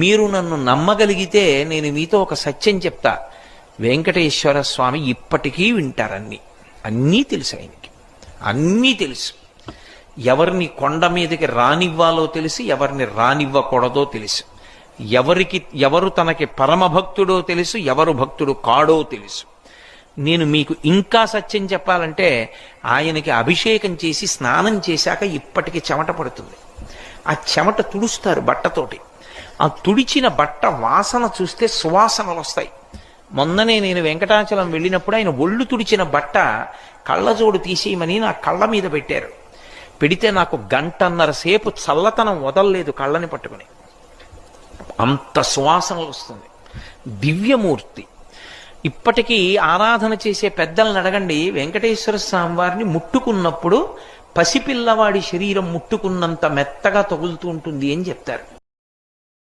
మీరు నన్ను నమ్మగలిగితే నేను మీతో ఒక సత్యం చెప్తా. వెంకటేశ్వర స్వామి ఇప్పటికీ వింటారన్నీ. అన్నీ తెలుసు ఆయనకి, అన్నీ తెలుసు. ఎవరిని కొండ మీదకి రానివ్వాలో తెలిసి, ఎవరిని రానివ్వకూడదో తెలుసు. ఎవరు తనకి పరమభక్తుడో తెలుసు, ఎవరు భక్తుడు కాడో తెలుసు. నేను మీకు ఇంకా సత్యం చెప్పాలంటే, ఆయనకి అభిషేకం చేసి స్నానం చేశాక ఇప్పటికి చెమట పడుతుంది. ఆ చెమట తుడుస్తారు బట్టతోటి. ఆ తుడిచిన బట్ట వాసన చూస్తే సువాసనలు వస్తాయి. మొన్ననే నేను వెంకటాచలం వెళ్ళినప్పుడు ఆయన ఒళ్ళు తుడిచిన బట్ట కళ్ళజోడు తీసేయమని నా కళ్ళ మీద పెట్టారు. పెడితే నాకు 1.5 గంట సేపు చల్లతనం వదలలేదు కళ్ళని పట్టుకుని. అంత సువాసనలు వస్తుంది. దివ్యమూర్తి. ఇప్పటికీ ఆరాధన చేసే పెద్దలను అడగండి, వెంకటేశ్వర స్వామి వారిని ముట్టుకున్నప్పుడు పసిపిల్లవాడి శరీరం ముట్టుకున్నంత మెత్తగా తగులుతూ ఉంటుంది అని చెప్తారు.